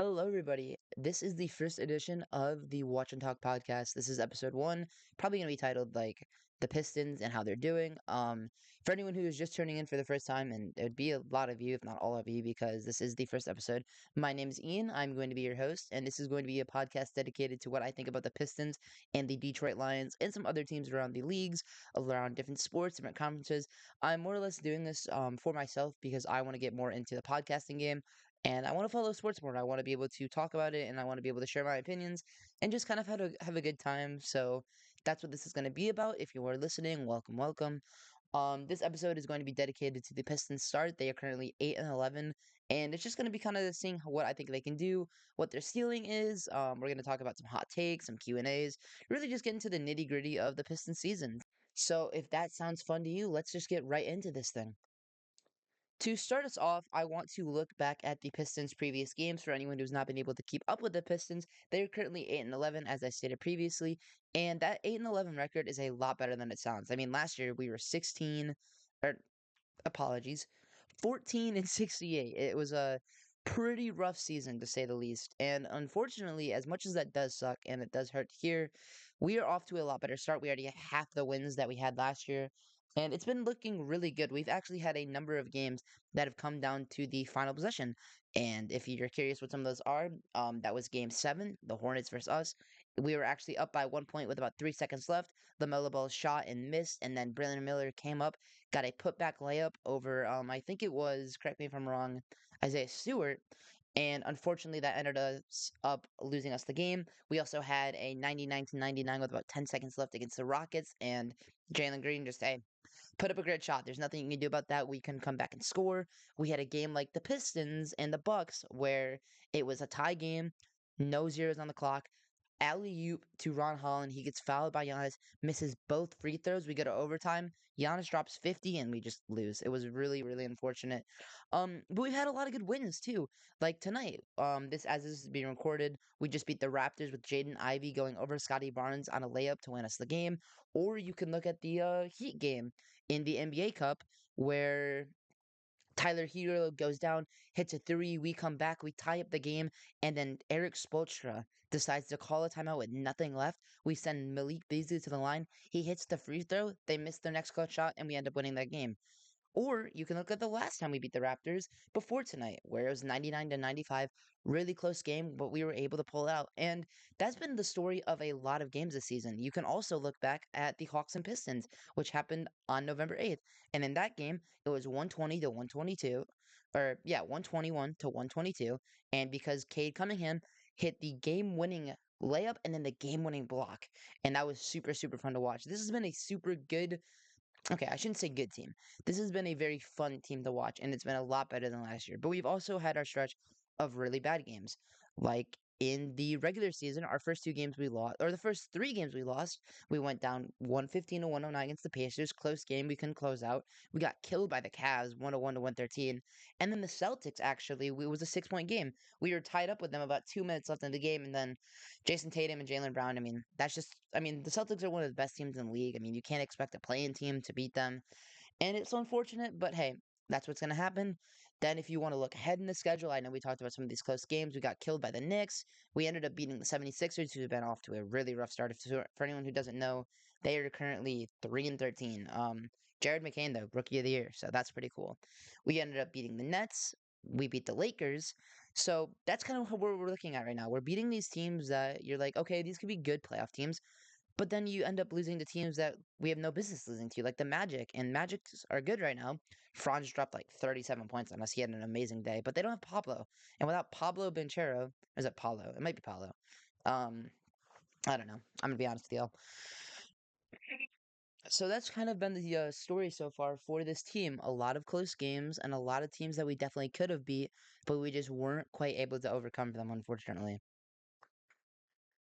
Hello, everybody. This is the first edition of the Watch and Talk podcast. This is episode one, probably going to be titled like the Pistons and how they're doing. For anyone who is just tuning in for the first time, and it would be a lot of you, if not all of you, because this is the first episode. My name is Ian. I'm going to be your host, and this is going to be a podcast dedicated to what I think about the Pistons and the Detroit Lions and some other teams around the leagues, around different sports, different conferences. I'm more or less doing this for myself because I want to get more into the podcasting game and I want to follow sports more. I want to be able to talk about it, and I want to be able to share my opinions, and just kind of have a good time. So that's what this is going to be about. If you are listening, welcome, welcome. This episode is going to be dedicated to the Pistons start. They are currently 8-11, and it's just going to be kind of seeing what I think they can do, what their ceiling is. We're going to talk about some hot takes, some Q&As, really just get into the nitty gritty of the Pistons season. So if that sounds fun to you, let's just get right into this thing. To start us off, I want to look back at the Pistons' previous games for anyone who's not been able to keep up with the Pistons. They are currently 8-11, as I stated previously, and that 8-11 record is a lot better than it sounds. I mean, last year we were 16, or apologies, 14-68. It was a pretty rough season to say the least. And unfortunately, as much as that does suck and it does hurt to hear, we are off to a lot better start. We already have half the wins that we had last year. And it's been looking really good. We've actually had a number of games that have come down to the final possession. And if you're curious what some of those are, that was game seven, the Hornets versus us. We were actually up by 1 point with about 3 seconds left. LaMelo Ball shot and missed, and then Brandon Miller came up, got a putback layup over I think it was, correct me if I'm wrong, Isaiah Stewart. And unfortunately, that ended us up losing us the game. We also had a 99-99 with about 10 seconds left against the Rockets, and Jalen Green just, hey, put up a great shot. There's nothing you can do about that. We can come back and score. We had a game like the Pistons and the Bucks where it was a tie game, no zeros on the clock. Alley oop to Ron Holland. He gets fouled by Giannis, misses both free throws. We go to overtime. Giannis drops 50 and we just lose. It was really, really unfortunate. But we've had a lot of good wins too. Like tonight, this is being recorded, we just beat the Raptors with Jaden Ivey going over Scotty Barnes on a layup to win us the game. Or you can look at the Heat game in the NBA Cup where Tyler Hero goes down, hits a three. We come back, we tie up the game, and then Eric Spoelstra decides to call a timeout with nothing left. We send Malik Beasley to the line. He hits the free throw. They miss their next clutch shot, and we end up winning that game. Or you can look at the last time we beat the Raptors before tonight, where it was 99-95, really close game, but we were able to pull it out. And that's been the story of a lot of games this season. You can also look back at the Hawks and Pistons, which happened on November 8th. And in that game, it was 120 to 122, or yeah, 121 to 122. And because Cade Cunningham hit the game-winning layup and then the game-winning block, and that was super, super fun to watch. This has been a super good. Okay, I shouldn't say good team. This has been a very fun team to watch, and it's been a lot better than last year. But we've also had our stretch of really bad games. Like in the regular season, our first two games we lost, or the first three games we lost, we went down 115 to 109 against the Pacers. Close game, we couldn't close out. We got killed by the Cavs, 101 to 113. And then the Celtics, actually, it was a 6 point game. We were tied up with them about 2 minutes left in the game, and then Jason Tatum and Jalen Brown, I mean, that's just, I mean, the Celtics are one of the best teams in the league. I mean, you can't expect a playing team to beat them. And it's unfortunate, but hey, that's what's going to happen. Then, if you want to look ahead in the schedule, I know we talked about some of these close games. We got killed by the Knicks. We ended up beating the 76ers, who've been off to a really rough start. For anyone who doesn't know, they are currently 3-13. Jared McCain, though, rookie of the year. So that's pretty cool. We ended up beating the Nets. We beat the Lakers. So that's kind of what we're looking at right now. We're beating these teams that you're like, okay, these could be good playoff teams. But then you end up losing to teams that we have no business losing to, like the Magic. And Magics are good right now. Franz dropped like 37 points on us. He had an amazing day. But they don't have Pablo. And without Pablo Banchero, or is it Paulo? It might be Paulo. Um, I don't know. I'm gonna be honest with y'all. So that's kind of been the story so far for this team. A lot of close games and a lot of teams that we definitely could have beat, but we just weren't quite able to overcome them, unfortunately.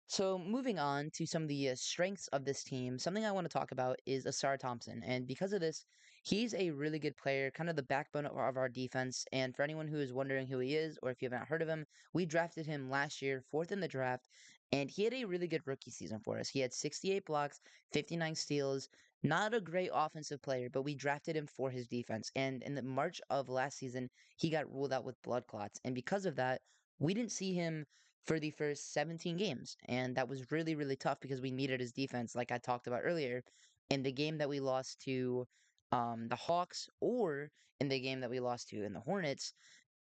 So moving on to some of the strengths of this team, something I want to talk about is Asar Thompson, and because of this, he's a really good player, kind of the backbone of our defense. And for anyone who is wondering who he is, or if you haven't heard of him, we drafted him last year, fourth in the draft, and he had a really good rookie season for us. He had 68 blocks, 59 steals. Not a great offensive player, but we drafted him for his defense. And in the March of last season, he got ruled out with blood clots, and because of that. we didn't see him for the first 17 games. And that was really, really tough because we needed his defense, like I talked about earlier, in the game that we lost to the Hawks or in the game that we lost to in the Hornets.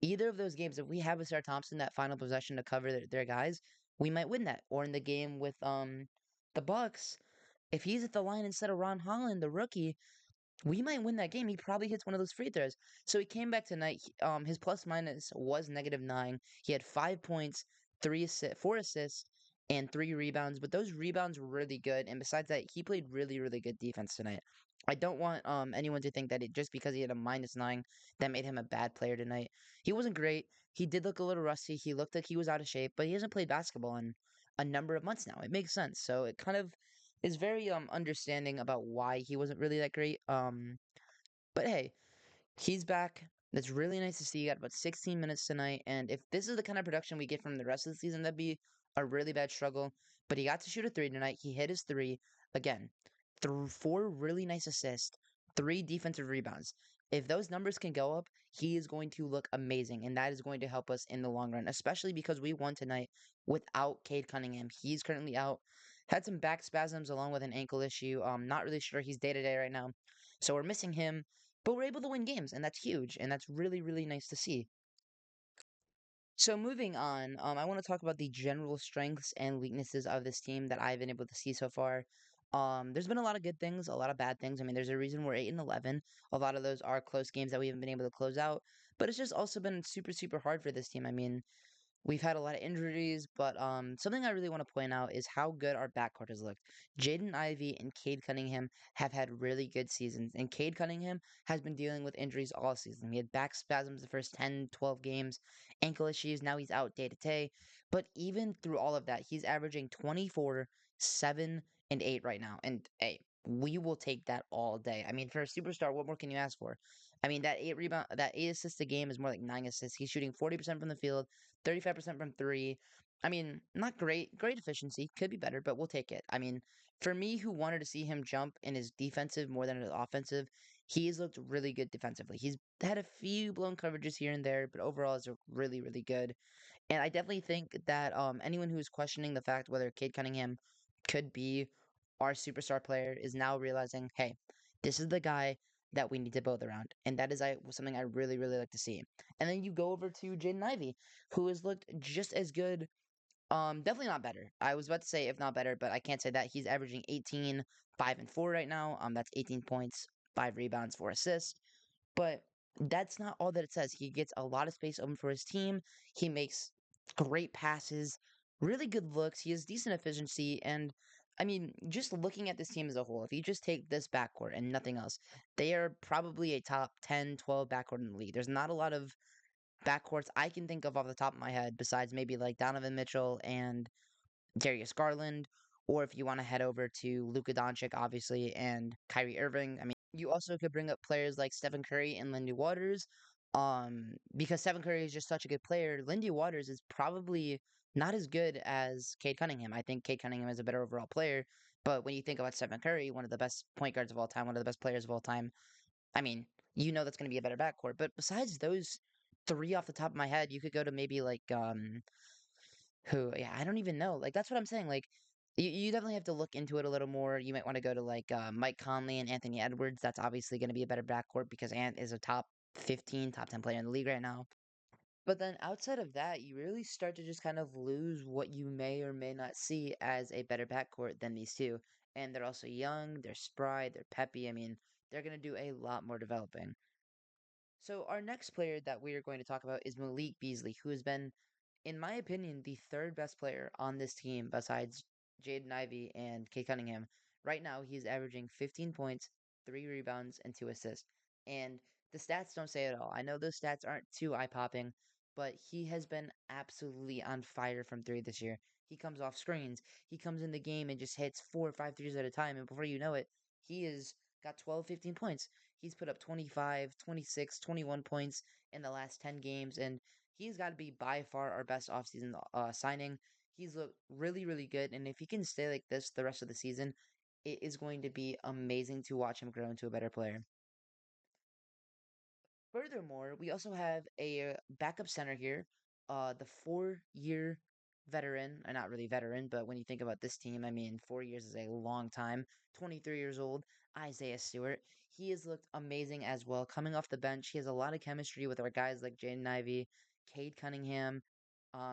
Either of those games, if we have Asar Thompson that final possession to cover their guys, we might win that. Or in the game with the Bucks, if he's at the line instead of Ron Holland, the rookie, we might win that game. He probably hits one of those free throws. So he came back tonight. His plus minus was -9. He had 5 points, 4 assists, and 3 rebounds. But those rebounds were really good. And besides that, he played really, really good defense tonight. I don't want anyone to think that just because he had a -9 that made him a bad player tonight. He wasn't great. He did look a little rusty. He looked like he was out of shape, but he hasn't played basketball in a number of months now. It makes sense. So it kind of is very understanding about why he wasn't really that great. But hey, he's back. That's really nice to see. He got about 16 minutes tonight, and if this is the kind of production we get from the rest of the season, that'd be a really bad struggle. But he got to shoot a three tonight. He hit his three again. Through 4 really nice assists, 3 defensive rebounds. If those numbers can go up, he is going to look amazing, and that is going to help us in the long run, especially because we won tonight without Cade Cunningham. He's currently out. Had some back spasms along with an ankle issue. Not really sure he's day to day right now. So we're missing him, but we're able to win games, and that's huge, and that's really, really nice to see. So moving on, I want to talk about the general strengths and weaknesses of this team that I've been able to see so far. There's been a lot of good things, a lot of bad things. I mean, there's a reason we're 8-11. A lot of those are close games that we haven't been able to close out, but it's just also been super, super hard for this team. I mean, we've had a lot of injuries, but something I really want to point out is how good our backcourt has looked. Jaden Ivey and Cade Cunningham have had really good seasons, and Cade Cunningham has been dealing with injuries all season. He had back spasms the first 10, 12 games, ankle issues, now he's out day to day. But even through all of that, he's averaging 24, 7, and 8 right now. And hey, we will take that all day. I mean, for a superstar, what more can you ask for? I mean, that 8 assists a game is more like 9 assists. He's shooting 40% from the field, 35% from three. I mean, not great. Great efficiency. Could be better, but we'll take it. I mean, for me, who wanted to see him jump in his defensive more than his offensive, he's looked really good defensively. He's had a few blown coverages here and there, but overall is really, really good. And I definitely think that anyone who's questioning the fact whether Cade Cunningham could be our superstar player is now realizing, hey, this is the guy that we need to build around. And that is something I really, really like to see. And then you go over to Jaden Ivey, who has looked just as good. Definitely not better. I was about to say if not better, but I can't say that. He's averaging 18, 5, and 4 right now. That's 18 points, 5 rebounds, 4 assists. But that's not all that it says. He gets a lot of space open for his team. He makes great passes, really good looks. He has decent efficiency. And I mean, just looking at this team as a whole, if you just take this backcourt and nothing else, they are probably a top 10, 12 backcourt in the league. There's not a lot of backcourts I can think of off the top of my head besides maybe like Donovan Mitchell and Darius Garland, or if you want to head over to Luka Doncic, obviously, and Kyrie Irving. I mean, you also could bring up players like Stephen Curry and Lindy Waters. Because Stephen Curry is just such a good player, Lindy Waters is probably not as good as Cade Cunningham. I think Cade Cunningham is a better overall player. But when you think about Stephen Curry, one of the best point guards of all time, one of the best players of all time, I mean, you know that's going to be a better backcourt. But besides those three off the top of my head, you could go to maybe like who? Yeah, I don't even know. Like that's what I'm saying. Like you definitely have to look into it a little more. You might want to go to like Mike Conley and Anthony Edwards. That's obviously going to be a better backcourt because Ant is a top 15, top 10 player in the league right now. But then outside of that, you really start to just kind of lose what you may or may not see as a better backcourt than these two. And they're also young, they're spry, they're peppy. I mean, they're going to do a lot more developing. So our next player that we are going to talk about is Malik Beasley, who has been, in my opinion, the third best player on this team besides Jaden Ivey and Kay Cunningham. Right now, he's averaging 15 points, 3 rebounds, and 2 assists. And the stats don't say it all. I know those stats aren't too eye popping, but he has been absolutely on fire from three this year. He comes off screens. He comes in the game and just hits 4 or 5 threes at a time. And before you know it, he has got 12, 15 points. He's put up 25, 26, 21 points in the last 10 games. And he's got to be by far our best offseason signing. He's looked really, really good. And if he can stay like this the rest of the season, it is going to be amazing to watch him grow into a better player. Furthermore, we also have a backup center here. the 4-year veteran, or not really veteran, but when you think about this team, I mean, 4 years is a long time. 23 years old, Isaiah Stewart. He has looked amazing as well. Coming off the bench, he has a lot of chemistry with our guys like Jaden Ivey, Cade Cunningham.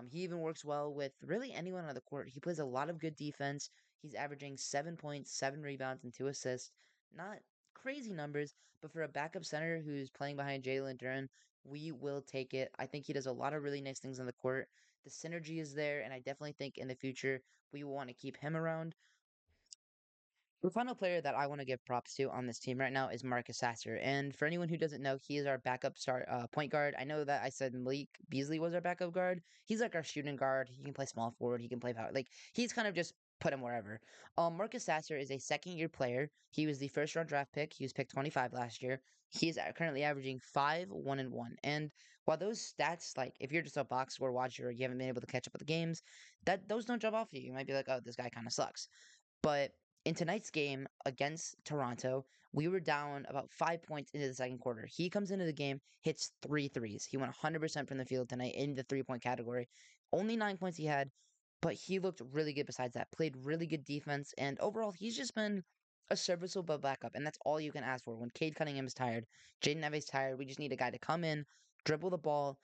He even works well with really anyone on the court. He plays a lot of good defense. He's averaging 7 points, 7 rebounds, and 2 assists. Not crazy numbers, but for a backup center who's playing behind Jalen Duren, we will take it. I think he does a lot of really nice things on the court. The synergy is there, and I definitely think in the future we will want to keep him around. The final player that I want to give props to on this team right now is Marcus Sasser. And for anyone who doesn't know, he is our backup start point guard. I know that I said Malik Beasley was our backup guard. He's like our shooting guard. He can play small forward. He can play power. Like he's kind of just put him wherever. Marcus Sasser is a second-year player. He was the first-round draft pick. He was picked 25 last year. He is currently averaging 5, 1, and 1. And while those stats, like if you're just a box score watcher or you haven't been able to catch up with the games, that those don't jump off you. You might be like, oh, this guy kind of sucks. But in tonight's game against Toronto, we were down about 5 points into the second quarter. He comes into the game, hits three threes. He went 100% from the field tonight in the 3 point category. Only 9 points he had, but he looked really good besides that. Played really good defense, and overall, he's just been a serviceable backup, and that's all you can ask for. When Cade Cunningham is tired, Jaden Neve's tired, we just need a guy to come in, dribble the ball,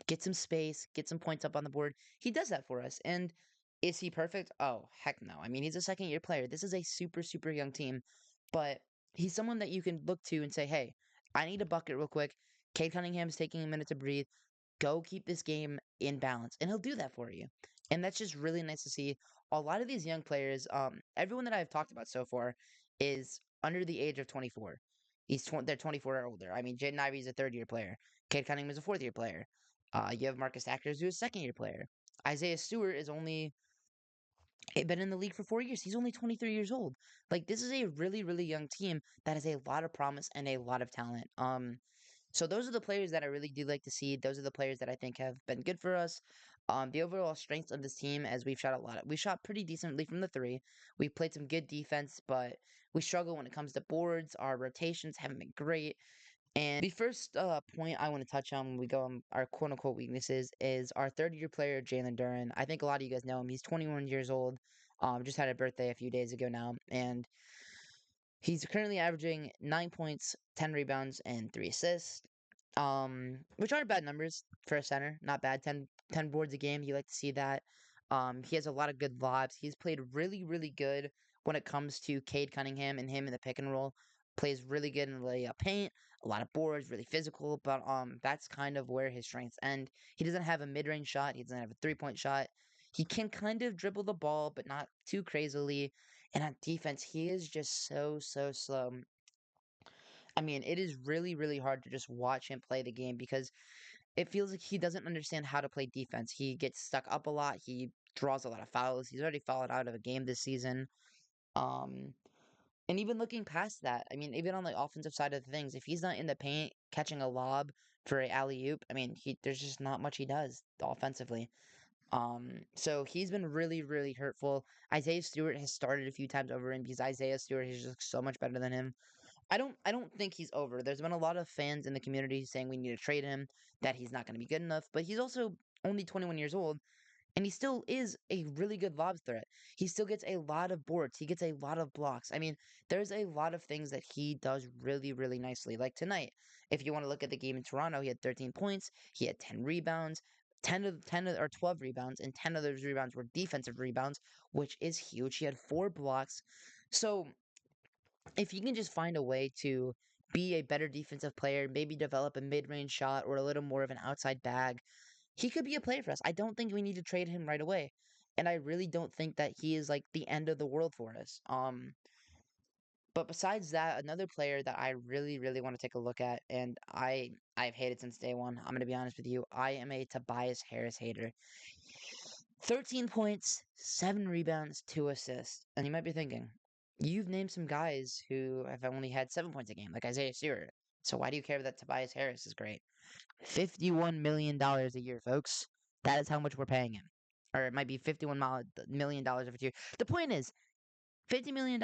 get some space, get some points up on the board. He does that for us, and is he perfect? Oh, heck no. I mean, he's a second year player. This is a super, super young team, but he's someone that you can look to and say, hey, I need a bucket real quick. Cade Cunningham's taking a minute to breathe. Go keep this game in balance. And he'll do that for you. And that's just really nice to see. A lot of these young players, everyone that I've talked about so far is under the age of 24. They're 24 or older. I mean, Jaden Ivey is a third-year player. Cade Cunningham is a fourth-year player. You have Marcus Actors, who's a second-year player. Isaiah Stewart is only been in the league for 4 years. He's only 23 years old. Like this is a really, really young team that has a lot of promise and a lot of talent. So those are the players that I really do like to see. Those are the players that I think have been good for us. The overall strengths of this team, as we shot pretty decently from the three. We played some good defense, but we struggle when it comes to boards. Our rotations haven't been great. And the first point I want to touch on when we go on our quote unquote weaknesses is our third-year player, Jalen Duren. I think a lot of you guys know him. He's 21 years old. Just had a birthday a few days ago now. And he's currently averaging 9 points, 10 rebounds, and 3 assists. Which aren't bad numbers for a center. Not bad. Ten boards a game. You like to see that. He has a lot of good lobs. He's played really, really good when it comes to Cade Cunningham and him in the pick and roll. Plays really good in the paint, a lot of boards, really physical, but that's kind of where his strengths end. He doesn't have a mid-range shot, he doesn't have a three-point shot. He can kind of dribble the ball, but not too crazily. And on defense, he is just so, so slow. I mean, it is really, really hard to just watch him play the game because it feels like he doesn't understand how to play defense. He gets stuck up a lot. He draws a lot of fouls. He's already fouled out of a game this season. Um, and even looking past that, I mean, even on the offensive side of things, if he's not in the paint catching a lob for a alley oop, I mean, there's just not much he does offensively. So he's been really, really hurtful. Isaiah Stewart has started a few times over him because Isaiah Stewart is just so much better than him. I don't think he's over. There's been a lot of fans in the community saying we need to trade him, that he's not going to be good enough, but he's also only 21 years old and he still is a really good lob threat. He still gets a lot of boards. He gets a lot of blocks. I mean, there's a lot of things that he does really, really nicely. Like tonight, if you want to look at the game in Toronto, he had 13 points. He had 10 rebounds. 12 rebounds, and 10 of those rebounds were defensive rebounds, which is huge. He had 4 blocks. So if you can just find a way to be a better defensive player, maybe develop a mid-range shot or a little more of an outside bag, he could be a player for us. I don't think we need to trade him right away. And I really don't think that he is like the end of the world for us. But besides that, another player that I really, really want to take a look at, and I've hated since day one. I'm gonna be honest with you. I am a Tobias Harris hater. 13 points, 7 rebounds, 2 assists. And you might be thinking, you've named some guys who have only had 7 points a game, like Isaiah Stewart. So why do you care that Tobias Harris is great? $51 million a year, folks. That is how much we're paying him. Or it might be $51 million over 2 years. The point is, $50 million,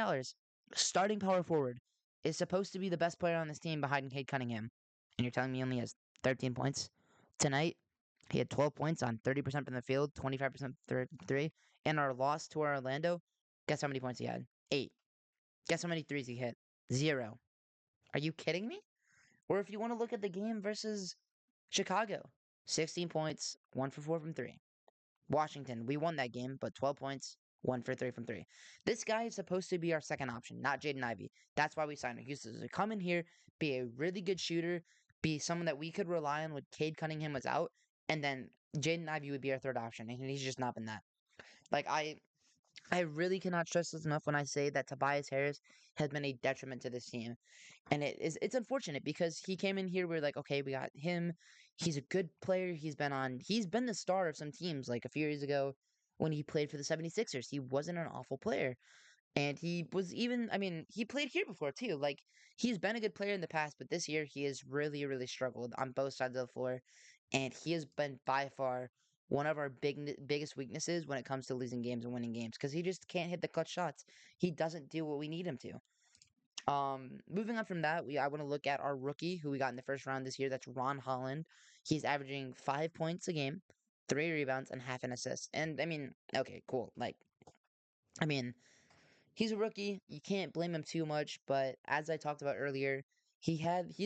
starting power forward, is supposed to be the best player on this team behind Cade Cunningham. And you're telling me he only has 13 points tonight? He had 12 points on 30% from the field, 25% from three. And our loss to our Orlando, guess how many points he had? Eight. Guess how many threes he hit? Zero. Are you kidding me? Or if you want to look at the game versus Chicago, 16 points, 1 for 4 from three. Washington, we won that game, but 12 points, 1 for 3 from three. This guy is supposed to be our second option, not Jaden Ivey. That's why we signed him. He's supposed to come in here, be a really good shooter, be someone that we could rely on when Cade Cunningham was out, and then Jaden Ivey would be our third option, and he's just not been that. Like I really cannot stress this enough when I say that Tobias Harris has been a detriment to this team. And it's unfortunate because he came in here, we're like, okay, we got him. He's a good player. He's been the star of some teams like a few years ago when he played for the 76ers. He wasn't an awful player. And he was even, I mean, he played here before too. Like, he's been a good player in the past, but this year he has really, really struggled on both sides of the floor. And he has been by far one of our biggest weaknesses when it comes to losing games and winning games because he just can't hit the clutch shots. He doesn't do what we need him to. Moving on from that, I want to look at our rookie who we got in the first round this year. That's Ron Holland. He's averaging 5 points a game, 3 rebounds, and half an assist. And I mean, okay, cool. Like, I mean, he's a rookie. You can't blame him too much. But as I talked about earlier, he's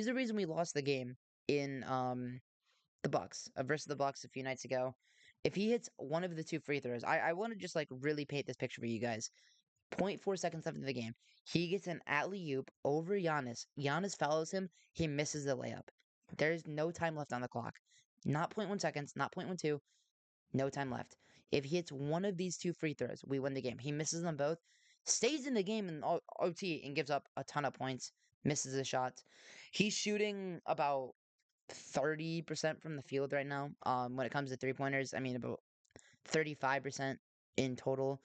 the reason we lost the game in the Bucks versus the Bucks a few nights ago. If he hits one of the two free throws, I want to just like really paint this picture for you guys. Point 0.4 seconds left in the game. He gets an alley oop over Giannis. Giannis follows him. He misses the layup. There's no time left on the clock. Not point 0.1 seconds, not point 0.12. No time left. If he hits one of these two free throws, we win the game. He misses them both, stays in the game in OT, and gives up a ton of points. Misses the shots. He's shooting about 30% from the field right now. When it comes to 3 pointers, I mean about 35% in total.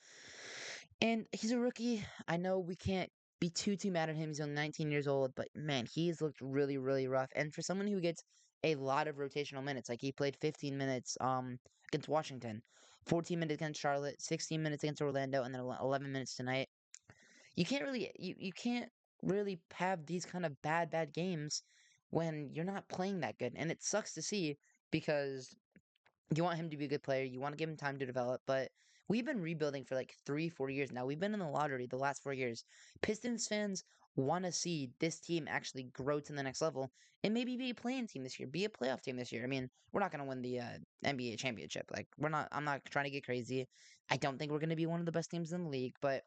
And he's a rookie. I know we can't be too mad at him. He's only 19 years old, but man, he's looked really really rough. And for someone who gets a lot of rotational minutes, like he played 15 minutes against Washington, 14 minutes against Charlotte, 16 minutes against Orlando, and then 11 minutes tonight. You can't really have these kind of bad games when you're not playing that good. And it sucks to see because you want him to be a good player. You want to give him time to develop, but we've been rebuilding for like 3, 4 years now. We've been in the lottery the last 4 years. Pistons fans want to see this team actually grow to the next level and maybe be a playing team this year, be a playoff team this year. I mean, we're not going to win the NBA championship. Like, we're not, I'm not trying to get crazy. I don't think we're going to be one of the best teams in the league, but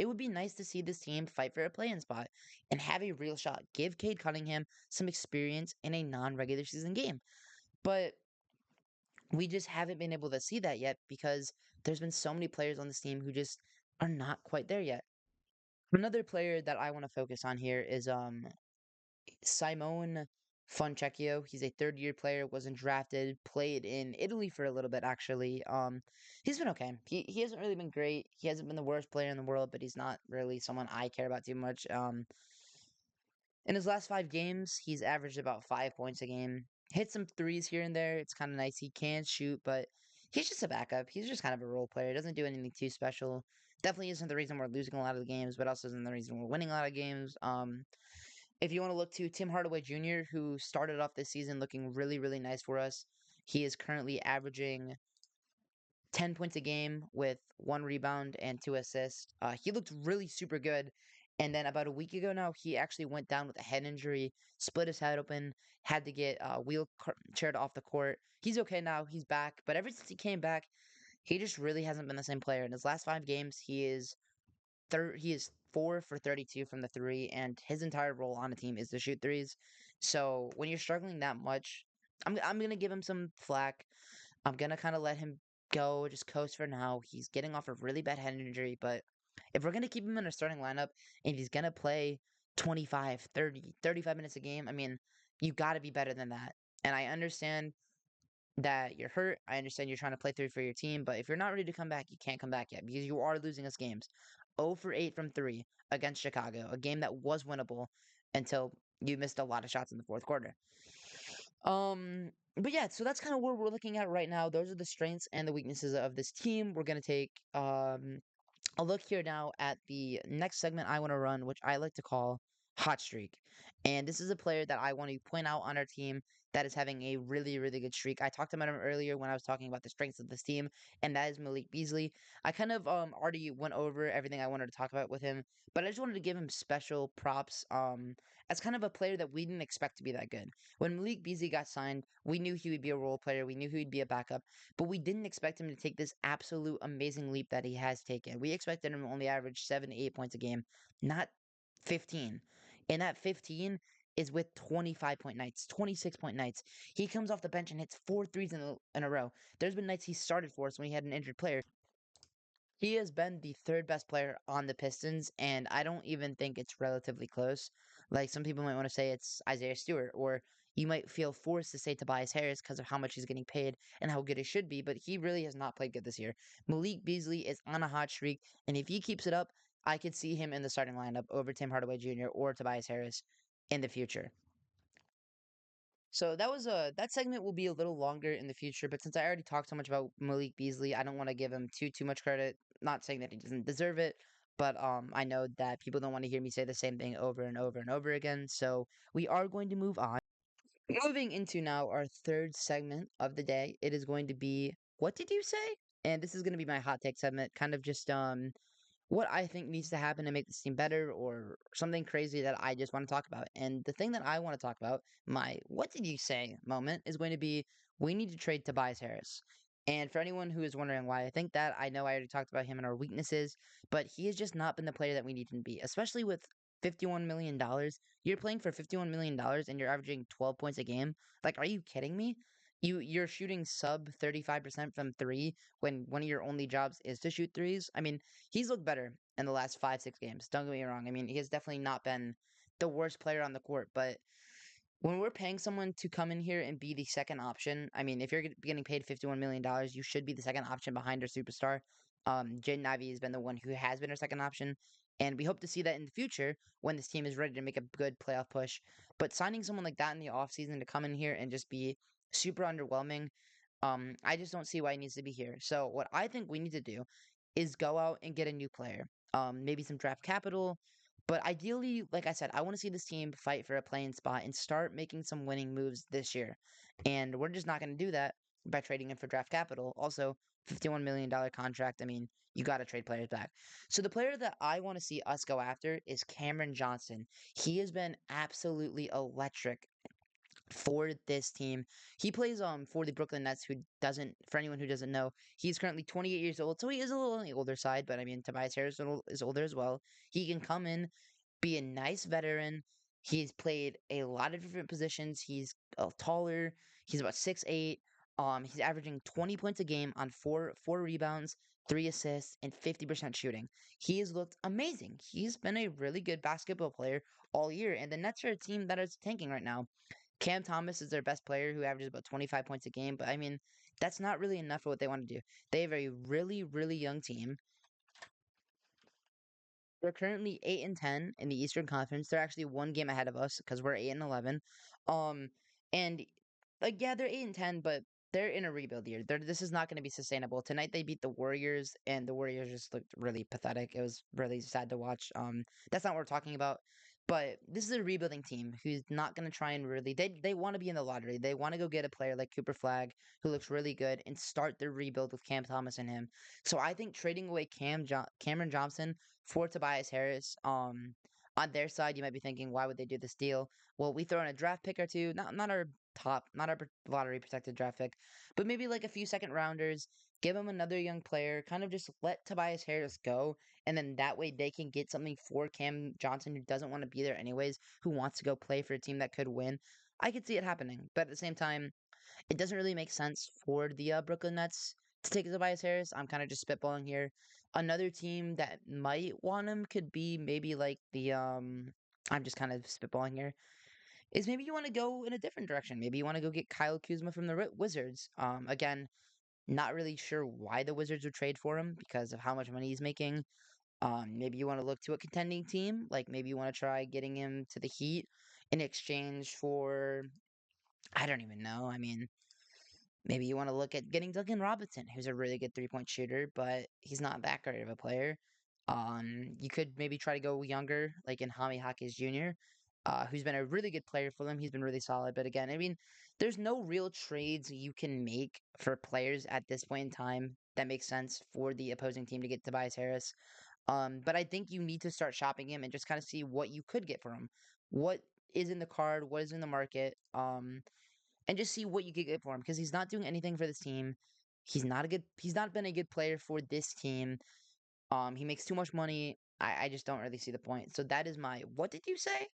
it would be nice to see this team fight for a play-in spot and have a real shot. Give Cade Cunningham some experience in a non-regular season game. But we just haven't been able to see that yet because there's been so many players on this team who just are not quite there yet. Another player that I want to focus on here is Simone Fontecchio. He's a third-year player, wasn't drafted, played in Italy for a little bit actually. He's been okay. He hasn't really been great. He hasn't been the worst player in the world, but he's not really someone I care about too much. In his last 5 games, he's averaged about 5 points a game. Hit some threes here and there. It's kind of nice. He can shoot, but he's just a backup. He's just kind of a role player. Doesn't do anything too special. Definitely isn't the reason we're losing a lot of the games, but also isn't the reason we're winning a lot of games. If you want to look to Tim Hardaway Jr., who started off this season looking really, really nice for us, he is currently averaging 10 points a game with 1 rebound and 2 assists. He looked really super good. And then about a week ago now, he actually went down with a head injury, split his head open, had to get wheelchaired off the court. He's okay now. He's back. But ever since he came back, he just really hasn't been the same player. In his last 5 games, he is 4 for 32 from the three, and his entire role on the team is to shoot threes. So when you're struggling that much, I'm gonna give him some flack. I'm gonna kind of let him go, just coast for now. He's getting off a really bad head injury, but if we're gonna keep him in a starting lineup and he's gonna play 25, 30, 35 minutes a game, I mean, you got to be better than that. And I understand that you're hurt. I understand you're trying to play through for your team, but if you're not ready to come back, you can't come back yet because you are losing us games. 0 for 8 from 3 against Chicago, a game that was winnable until you missed a lot of shots in the fourth quarter. But yeah, so that's kind of where we're looking at right now. Those are the strengths and the weaknesses of this team. We're gonna take a look here now at the next segment I want to run, which I like to call hot streak. And this is a player that I want to point out on our team that is having a really, really good streak. I talked about him earlier when I was talking about the strengths of this team, and that is Malik Beasley. I kind of already went over everything I wanted to talk about with him, but I just wanted to give him special props as kind of a player that we didn't expect to be that good. When Malik Beasley got signed, we knew he would be a role player, we knew he would be a backup, but we didn't expect him to take this absolute amazing leap that he has taken. We expected him to only average 7 to 8 points a game, not 15. And that 15 is with 25-point nights, 26-point nights. He comes off the bench and hits four threes in a row. There's been nights he started for us when he had an injured player. He has been the third best player on the Pistons, and I don't even think it's relatively close. Like some people might want to say it's Isaiah Stewart, or you might feel forced to say Tobias Harris because of how much he's getting paid and how good he should be, but he really has not played good this year. Malik Beasley is on a hot streak, and if he keeps it up, I could see him in the starting lineup over Tim Hardaway Jr. or Tobias Harris in the future. So that was that segment will be a little longer in the future, but since I already talked so much about Malik Beasley, I don't want to give him too much credit. Not saying that he doesn't deserve it, but I know that people don't want to hear me say the same thing over and over and over again. So we are going to move on. Moving into now our third segment of the day, it is going to be what did you say? And this is going to be my hot take segment, kind of just what I think needs to happen to make this team better or something crazy that I just want to talk about. And the thing that I want to talk about, my what did you say moment, is going to be we need to trade Tobias Harris. And for anyone who is wondering why I think that, I know I already talked about him and our weaknesses, but he has just not been the player that we need him to be, especially with $51 million. You're playing for $51 million and you're averaging 12 points a game. Like, are you kidding me? You're shooting sub 35% from three when one of your only jobs is to shoot threes. I mean, he's looked better in the last 5, 6 games. Don't get me wrong. I mean, he has definitely not been the worst player on the court, but when we're paying someone to come in here and be the second option, I mean, if you're getting paid $51 million, you should be the second option behind our superstar. Jaden Ivey has been the one who has been our second option, and we hope to see that in the future when this team is ready to make a good playoff push. But signing someone like that in the offseason to come in here and just be super underwhelming, I just don't see why he needs to be here. So what I think we need to do is go out and get a new player. Maybe some draft capital, but ideally, like I said, I want to see this team fight for a playing spot and start making some winning moves this year. And we're just not going to do that by trading him for draft capital. Also, $51 million contract. I mean, you got to trade players back. So the player that I want to see us go after is Cameron Johnson. He has been absolutely electric for this team. He plays for the Brooklyn Nets, who doesn't for anyone who doesn't know, he's currently 28 years old. So he is a little on the older side, but I mean Tobias Harris is older as well. He can come in, be a nice veteran. He's played a lot of different positions. He's taller. He's about 6'8". He's averaging 20 points a game on four rebounds, 3 assists, and 50% shooting. He has looked amazing. He's been a really good basketball player all year, and the Nets are a team that is tanking right now. Cam Thomas is their best player who averages about 25 points a game, but I mean, that's not really enough for what they want to do. They have a really, really young team. They're currently 8-10 in the Eastern Conference. They're actually one game ahead of us because we're 8-11. Um, and like yeah, they're 8-10, but they're in a rebuild year. This is not going to be sustainable. Tonight they beat the Warriors, and the Warriors just looked really pathetic. It was really sad to watch. That's not what we're talking about. But this is a rebuilding team who's not going to try and really. They want to be in the lottery. They want to go get a player like Cooper Flag who looks really good and start their rebuild with Cam Thomas and him. So I think trading away Cameron Johnson for Tobias Harris. On their side, you might be thinking, why would they do this deal? Well, we throw in a draft pick or two, not our top, not our lottery protected draft pick, but maybe like a few second rounders. Give them another young player. Kind of just let Tobias Harris go, and then that way they can get something for Cam Johnson, who doesn't want to be there anyways, who wants to go play for a team that could win. I could see it happening, but at the same time, it doesn't really make sense for the Brooklyn Nets to take Tobias Harris. I'm kind of just spitballing here. Another team that might want him could be maybe like the I'm just kind of spitballing here. Is maybe you want to go in a different direction. Maybe you want to go get Kyle Kuzma from the Wizards. Again, not really sure why the Wizards would trade for him because of how much money he's making. Maybe you want to look to a contending team. Like maybe you want to try getting him to the Heat in exchange for I don't even know. I mean, maybe you want to look at getting Duncan Robinson, who's a really good 3-point shooter, but he's not that great of a player. You could maybe try to go younger, like in Jaime Jaquez Jr., who's been a really good player for them. He's been really solid. But again, I mean, there's no real trades you can make for players at this point in time that makes sense for the opposing team to get Tobias Harris. But I think you need to start shopping him and just kind of see what you could get for him. What is in the card? What is in the market? And just see what you could get for him because he's not doing anything for this team. He's not been a good player for this team. He makes too much money. I just don't really see the point. So that is my what did you say?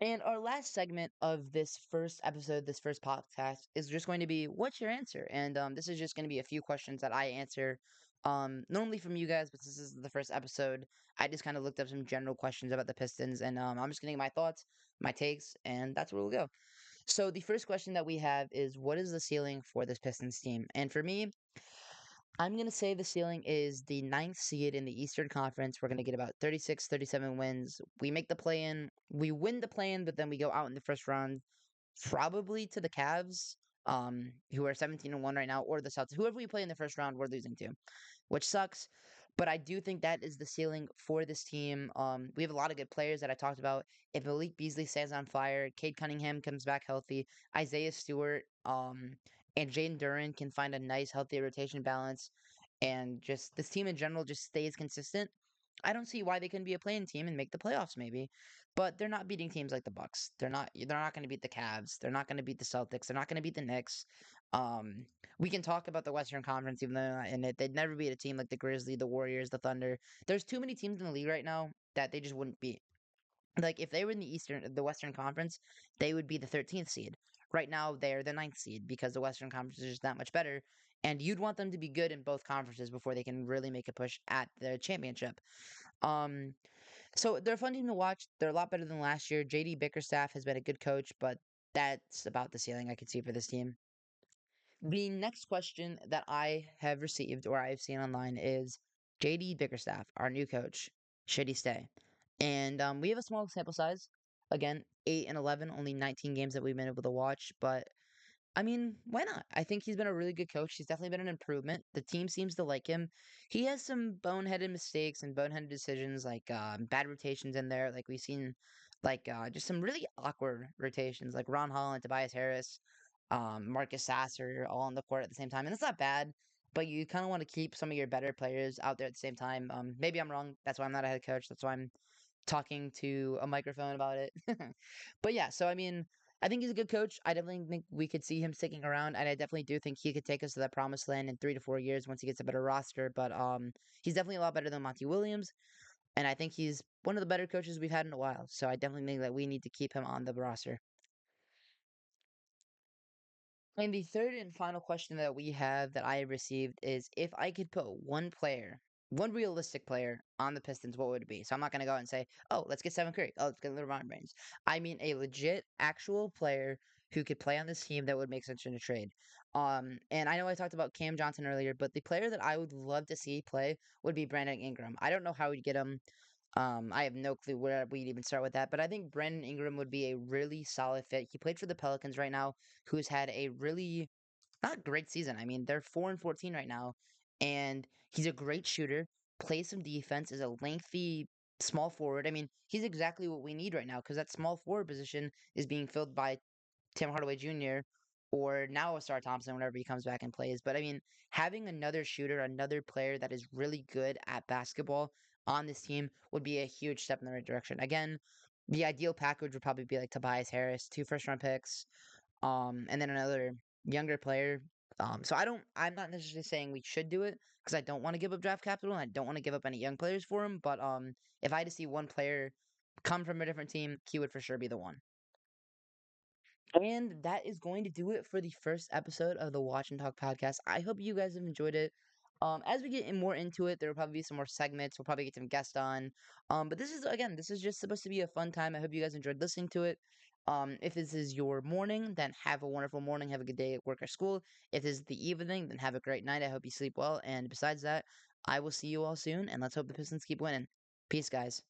And our last segment of this first episode, this first podcast, is just going to be what's your answer? And this is just going to be a few questions that I answer normally from you guys, but this is the first episode. I just kind of looked up some general questions about the Pistons, and I'm just going to get my thoughts, my takes, and that's where we'll go. So the first question that we have is what is the ceiling for this Pistons team? And for me, I'm going to say the ceiling is the ninth seed in the Eastern Conference. We're going to get about 36, 37 wins. We make the play in. We win the play in, but then we go out in the first round, probably to the Cavs, who are 17-1 right now, or the Celtics. Whoever we play in the first round, we're losing to, which sucks. But I do think that is the ceiling for this team. We have a lot of good players that I talked about. If Malik Beasley stays on fire, Cade Cunningham comes back healthy, Isaiah Stewart, and Jaden Duran can find a nice, healthy rotation balance, and just this team in general just stays consistent. I don't see why they couldn't be a playing team and make the playoffs, maybe. But they're not beating teams like the Bucks. They're not going to beat the Cavs. They're not going to beat the Celtics. They're not going to beat the Knicks. Um, we can talk about the Western Conference, even though they're not in it. They'd never beat a team like the Grizzlies, the Warriors, the Thunder. There's too many teams in the league right now that they just wouldn't beat. Like if they were in the Western Conference, they would be the 13th seed. Right now, they're the ninth seed because the Western Conference is just that much better. And you'd want them to be good in both conferences before they can really make a push at the championship. Um, so they're a fun team to watch. They're a lot better than last year. JD Bickerstaff has been a good coach, but that's about the ceiling I can see for this team. The next question that I have received or I've seen online is JD Bickerstaff, our new coach, should he stay? And we have a small sample size. Again, 8 and 11, only 19 games that we've been able to watch, but I mean, why not? I think he's been a really good coach. He's definitely been an improvement. The team seems to like him. He has some boneheaded mistakes and boneheaded decisions, like bad rotations in there. Like we've seen, like just some really awkward rotations, like Ron Holland, Tobias Harris, Marcus Sasser, all on the court at the same time. And it's not bad, but you kind of want to keep some of your better players out there at the same time. Maybe I'm wrong. That's why I'm not a head coach. That's why I'm talking to a microphone about it. But yeah, so I mean, I think he's a good coach. I definitely think we could see him sticking around, and I definitely do think he could take us to that promised land in 3 to 4 years once he gets a better roster. But he's definitely a lot better than Monty Williams, and I think he's one of the better coaches we've had in a while. So I definitely think that we need to keep him on the roster. And the third and final question that we have that I have received is if I could put one player, one realistic player on the Pistons, what would it be? So I'm not going to go out and say, oh, let's get Stephen Curry. Oh, let's get LeBron James. I mean a legit, actual player who could play on this team that would make sense in a trade. And I know I talked about Cam Johnson earlier, but the player that I would love to see play would be Brandon Ingram. I don't know how we'd get him. I have no clue where we'd even start with that, but I think Brandon Ingram would be a really solid fit. He played for the Pelicans right now, who's had a really not great season. I mean, they're 4-14 right now, and he's a great shooter, plays some defense, is a lengthy small forward. I mean, he's exactly what we need right now because that small forward position is being filled by Tim Hardaway Jr. or now Star Thompson whenever he comes back and plays. But I mean, having another shooter, another player that is really good at basketball on this team would be a huge step in the right direction. Again, the ideal package would probably be like Tobias Harris, 2 first round picks, and then another younger player. I'm not necessarily saying we should do it because I don't want to give up draft capital and I don't want to give up any young players for him. But if I had to see one player come from a different team, he would for sure be the one. And that is going to do it for the first episode of the Watch and Talk podcast. I hope you guys have enjoyed it. As we get more into it, there will probably be some more segments. We'll probably get some guests on. But this is just supposed to be a fun time. I hope you guys enjoyed listening to it. If this is your morning, then have a wonderful morning. Have a good day at work or school. If this is the evening, then have a great night. I hope you sleep well. And besides that, I will see you all soon. And let's hope the Pistons keep winning. Peace, guys.